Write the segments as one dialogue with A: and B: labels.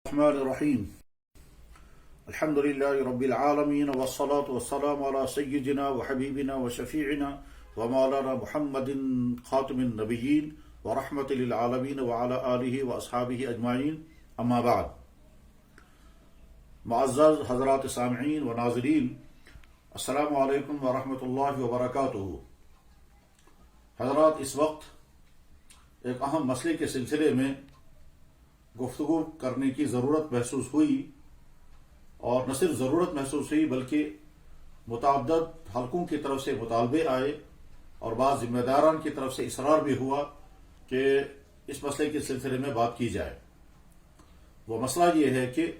A: الرحمن الرحیم الحمد للہ رب العالمین والصلاة والسلام علی سیدنا وحبیبنا وشفیعنا ومولانا محمد خاتم النبیین ورحمت للعالمین وعلی آلہ واصحابہ اجمعین اما بعد. معزز حضرات سامعین و ناظرین، السلام علیکم ورحمۃ اللہ وبرکاتہ. حضرات، اس وقت ایک اہم مسئلے کے سلسلے میں گفتگو کرنے کی ضرورت محسوس ہوئی، اور نہ صرف ضرورت محسوس ہوئی بلکہ متعدد حلقوں کی طرف سے مطالبے آئے اور بعض ذمہ داران کی طرف سے اصرار بھی ہوا کہ اس مسئلے کے سلسلے میں بات کی جائے. وہ مسئلہ یہ ہے کہ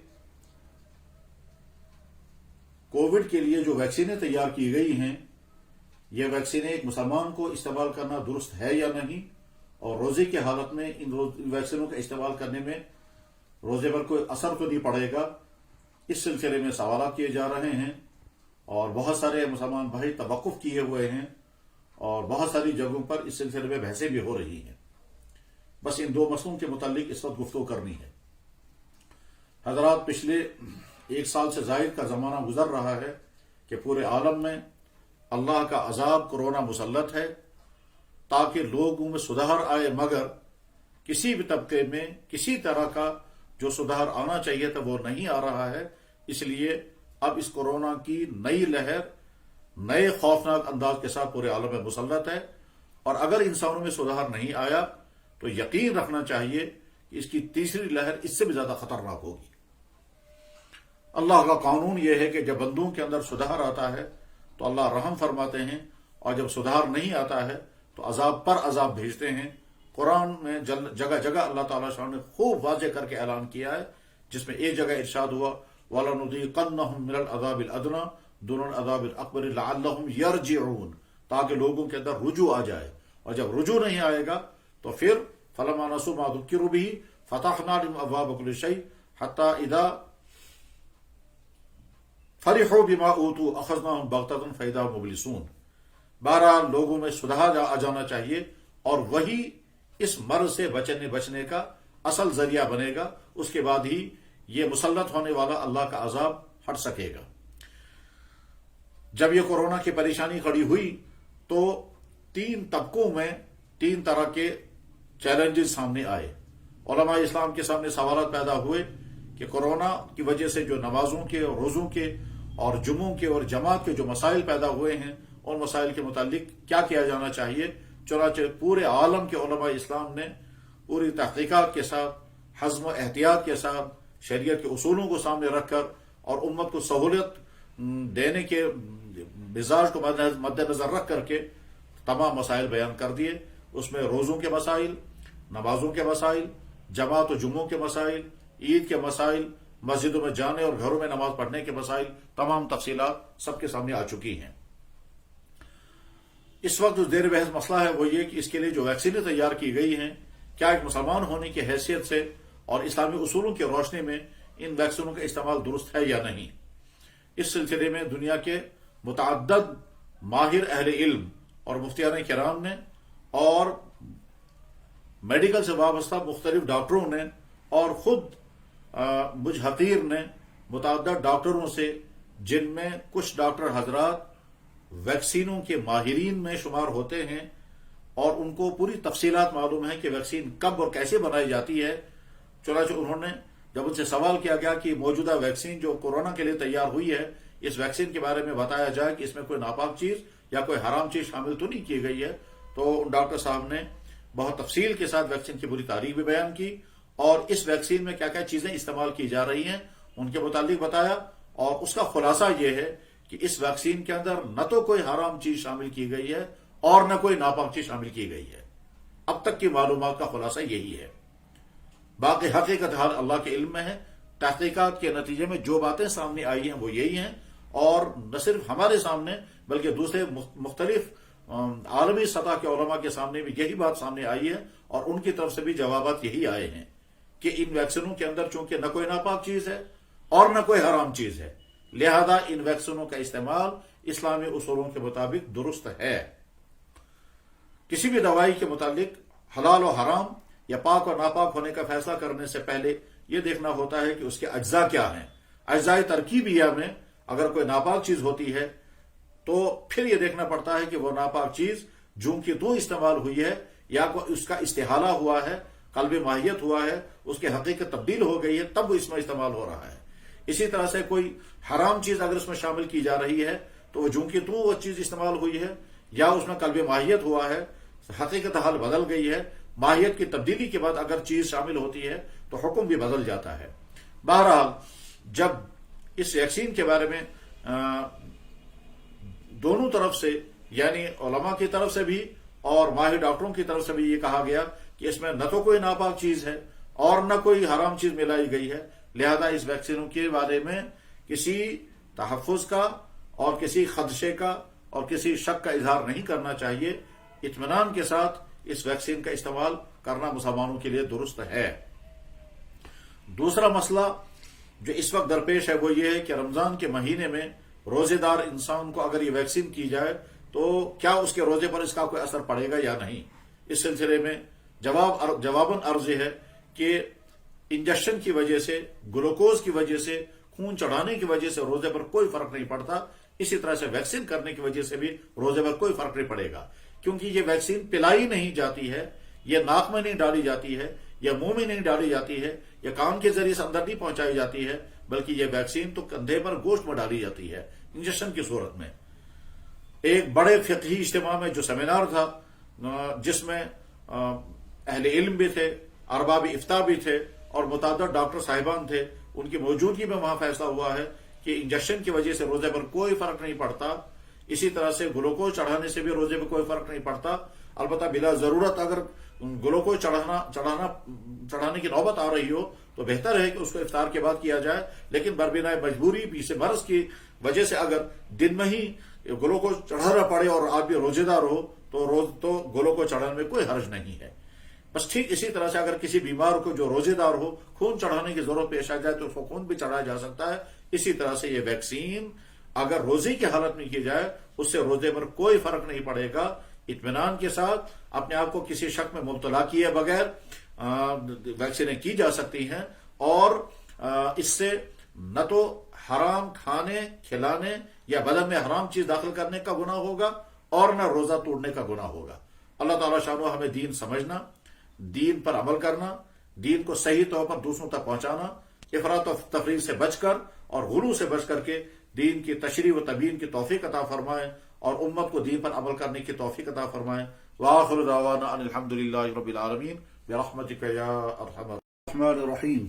A: کووڈ کے لیے جو ویکسینیں تیار کی گئی ہیں، یہ ویکسینیں ایک مسلمان کو استعمال کرنا درست ہے یا نہیں، اور روزے کی حالت میں ان ویکسینوں کا استعمال کرنے میں روزے پر کوئی اثر تو نہیں پڑے گا. اس سلسلے میں سوالات کیے جا رہے ہیں اور بہت سارے مسلمان بھائی توقف کیے ہوئے ہیں، اور بہت ساری جگہوں پر اس سلسلے میں بحثیں بھی ہو رہی ہیں. بس ان دو مسئلوں کے متعلق اس وقت گفتگو کرنی ہے. حضرات، پچھلے 1 سال سے زائد کا زمانہ گزر رہا ہے کہ پورے عالم میں اللہ کا عذاب کورونا مسلط ہے تاکہ لوگوں میں سدھار آئے، مگر کسی بھی طبقے میں کسی طرح کا جو سدھار آنا چاہیے تھا وہ نہیں آ رہا ہے. اس لیے اب اس کورونا کی نئی لہر نئے خوفناک انداز کے ساتھ پورے عالم میں مسلط ہے، اور اگر انسانوں میں سدھار نہیں آیا تو یقین رکھنا چاہیے کہ اس کی تیسری لہر اس سے بھی زیادہ خطرناک ہوگی. اللہ کا قانون یہ ہے کہ جب بندوں کے اندر سدھار آتا ہے تو اللہ رحم فرماتے ہیں، اور جب سدھار نہیں آتا ہے تو عذاب پر عذاب بھیجتے ہیں. قرآن میں جگہ جگہ اللہ تعالیٰ شاہ نے خوب واضح کر کے اعلان کیا ہے، جس میں ایک جگہ ارشاد ہوا وَلَنُذِيقَنَّهُم مِّنَ الْعَذَابِ الْأَدْنَىٰ دُونَ الْعَذَابِ الْأَكْبَرِ لَعَلَّهُمْ يَرْجِعُونَ، تاکہ لوگوں کے اندر رجوع آ جائے. اور جب رجوع نہیں آئے گا تو پھر فَلَمَّا نَسُوا مَا ذُكِّرُوا بِهِ فَتَحْنَا لَهُمْ أَبْوَابَ كُلِّ شَيْءٍ حَتَّىٰ إِذَا فَرِحُوا بِمَا أُوتُوا أَخَذْنَاهُمْ بَغْتَةً فَإِذَا هُمْ مُبْلِسُونَ. بہرحال لوگوں میں سدھار آ جانا چاہیے، اور وہی اس مرض سے بچنے کا اصل ذریعہ بنے گا. اس کے بعد ہی یہ مسلط ہونے والا اللہ کا عذاب ہٹ سکے گا. جب یہ کورونا کی پریشانی کھڑی ہوئی تو 3 طبقوں میں 3 طرح کے چیلنجز سامنے آئے. علماء اسلام کے سامنے سوالات پیدا ہوئے کہ کورونا کی وجہ سے جو نمازوں کے اور روزوں کے اور جمعوں کے اور جماعت کے جو مسائل پیدا ہوئے ہیں، ان مسائل کے متعلق کیا کیا جانا چاہیے. چنانچہ پورے عالم کے علماء اسلام نے پوری تحقیقات کے ساتھ، حزم و احتیاط کے ساتھ، شریعت کے اصولوں کو سامنے رکھ کر اور امت کو سہولت دینے کے مزاج کو مد نظر رکھ کر کے تمام مسائل بیان کر دیے. اس میں روزوں کے مسائل، نمازوں کے مسائل، جماعت و جمعوں کے مسائل، عید کے مسائل، مسجدوں میں جانے اور گھروں میں نماز پڑھنے کے مسائل، تمام تفصیلات سب کے سامنے آ چکی ہیں. اس وقت جو زیر بحث مسئلہ ہے وہ یہ کہ اس کے لیے جو ویکسینیں تیار کی گئی ہیں، کیا ایک مسلمان ہونے کی حیثیت سے اور اسلامی اصولوں کی روشنی میں ان ویکسینوں کا استعمال درست ہے یا نہیں. اس سلسلے میں دنیا کے متعدد ماہر اہل علم اور مفتیان کرام نے اور میڈیکل سے وابستہ مختلف ڈاکٹروں نے اور خود مجھ حقیر نے متعدد ڈاکٹروں سے، جن میں کچھ ڈاکٹر حضرات ویکسینوں کے ماہرین میں شمار ہوتے ہیں اور ان کو پوری تفصیلات معلوم ہے کہ ویکسین کب اور کیسے بنائی جاتی ہے. چنانچہ انہوں نے جب ان سے سوال کیا گیا کہ موجودہ ویکسین جو کورونا کے لیے تیار ہوئی ہے، اس ویکسین کے بارے میں بتایا جائے کہ اس میں کوئی ناپاک چیز یا کوئی حرام چیز شامل تو نہیں کی گئی ہے، تو ان ڈاکٹر صاحب نے بہت تفصیل کے ساتھ ویکسین کی پوری تاریخ بھی بیان کی اور اس ویکسین میں کیا کیا چیزیں استعمال کی جا رہی ہیں ان کے متعلق بتایا. اور اس کا خلاصہ یہ ہے کہ اس ویکسین کے اندر نہ تو کوئی حرام چیز شامل کی گئی ہے اور نہ کوئی ناپاک چیز شامل کی گئی ہے. اب تک کی معلومات کا خلاصہ یہی ہے. باقی حقیقت حال اللہ کے علم میں ہے. تحقیقات کے نتیجے میں جو باتیں سامنے آئی ہیں وہ یہی ہیں، اور نہ صرف ہمارے سامنے بلکہ دوسرے مختلف عالمی سطح کے علماء کے سامنے بھی یہی بات سامنے آئی ہے، اور ان کی طرف سے بھی جوابات یہی آئے ہیں کہ ان ویکسینوں کے اندر چونکہ نہ کوئی ناپاک چیز ہے اور نہ کوئی حرام چیز ہے، لہذا ان ویکسینوں کا استعمال اسلامی اصولوں کے مطابق درست ہے. کسی بھی دوائی کے متعلق حلال و حرام یا پاک اور ناپاک ہونے کا فیصلہ کرنے سے پہلے یہ دیکھنا ہوتا ہے کہ اس کے اجزاء کیا ہیں. اجزاء ترکیبیہ میں اگر کوئی ناپاک چیز ہوتی ہے تو پھر یہ دیکھنا پڑتا ہے کہ وہ ناپاک چیز جوں کی تو استعمال ہوئی ہے یا اس کا استحالہ ہوا ہے، قلب ماہیت ہوا ہے، اس کی حقیقت تبدیل ہو گئی ہے، تب وہ اس میں استعمال ہو رہا ہے. اسی طرح سے کوئی حرام چیز اگر اس میں شامل کی جا رہی ہے تو وہ جوں کی تو وہ چیز استعمال ہوئی ہے یا اس میں قلب ماہیت ہوا ہے، حقیقت حال بدل گئی ہے. ماہیت کی تبدیلی کے بعد اگر چیز شامل ہوتی ہے تو حکم بھی بدل جاتا ہے. بہرحال جب اس ویکسین کے بارے میں دونوں طرف سے یعنی علماء کی طرف سے بھی اور ماہر ڈاکٹروں کی طرف سے بھی یہ کہا گیا کہ اس میں نہ تو کوئی ناپاک چیز ہے اور نہ کوئی حرام چیز ملائی گئی ہے، لہذا اس ویکسینوں کے بارے میں کسی تحفظ کا اور کسی خدشے کا اور کسی شک کا اظہار نہیں کرنا چاہیے. اطمینان کے ساتھ اس ویکسین کا استعمال کرنا مسلمانوں کے لیے درست ہے. دوسرا مسئلہ جو اس وقت درپیش ہے وہ یہ ہے کہ رمضان کے مہینے میں روزے دار انسان کو اگر یہ ویکسین کی جائے تو کیا اس کے روزے پر اس کا کوئی اثر پڑے گا یا نہیں. اس سلسلے میں جواباً عرض ہے کہ انجیکشن کی وجہ سے، گلوکوز کی وجہ سے، خون چڑھانے کی وجہ سے روزے پر کوئی فرق نہیں پڑتا. اسی طرح سے ویکسین کرنے کی وجہ سے بھی روزے پر کوئی فرق نہیں پڑے گا، کیونکہ یہ ویکسین پلائی نہیں جاتی ہے، یہ ناک میں نہیں ڈالی جاتی ہے، یا منہ میں نہیں ڈالی جاتی ہے، یا کان کے ذریعے سے اندر نہیں پہنچائی جاتی ہے، بلکہ یہ ویکسین تو کندھے پر گوشت میں ڈالی جاتی ہے انجیکشن کی صورت میں. ایک بڑے فقہی اجتماع میں جو سیمینار تھا جس میں اہل علم بھی تھے، ارباب افتاء بھی تھے اور متعدد ڈاکٹر صاحبان تھے، ان کی موجودگی میں وہاں فیصلہ ہوا ہے کہ انجیکشن کی وجہ سے روزے پر کوئی فرق نہیں پڑتا. اسی طرح سے گلوکوز چڑھانے سے بھی روزے پر کوئی فرق نہیں پڑتا. البتہ بلا ضرورت اگر گلوکوز چڑھانے کی نوبت آ رہی ہو تو بہتر ہے کہ اس کو افطار کے بعد کیا جائے، لیکن بربنائے مجبوری پیش مرض کی وجہ سے اگر دن میں ہی گلوکوز چڑھانا پڑے اور آدمی روزے دار ہو تو گلوکوز چڑھانے میں کوئی حرج نہیں ہے. بس ٹھیک اسی طرح سے اگر کسی بیمار کو جو روزے دار ہو خون چڑھانے کی ضرورت پیش آ جائے تو اس کو خون بھی چڑھایا جا سکتا ہے. اسی طرح سے یہ ویکسین اگر روزے کی حالت میں کی جائے اس سے روزے پر کوئی فرق نہیں پڑے گا. اطمینان کے ساتھ اپنے آپ کو کسی شک میں مبتلا کیے بغیر ویکسینیں کی جا سکتی ہیں، اور اس سے نہ تو حرام کھانے کھلانے یا بدن میں حرام چیز داخل کرنے کا گناہ ہوگا اور نہ روزہ توڑنے کا گناہ ہوگا. اللہ تعالیٰ شانہ ہمیں دین سمجھنا، دین پر عمل کرنا، دین کو صحیح طور پر دوسروں تک پہنچانا، افراط و تفریط سے بچ کر اور غلو سے بچ کر کے دین کی تشریح و تبیین کی توفیق عطا فرمائے اور امت کو دین پر عمل کرنے کی توفیق عطا فرمائے. وآخر دعوانا ان الحمد للہ رب العالمین برحمتک یا ارحم الراحمین.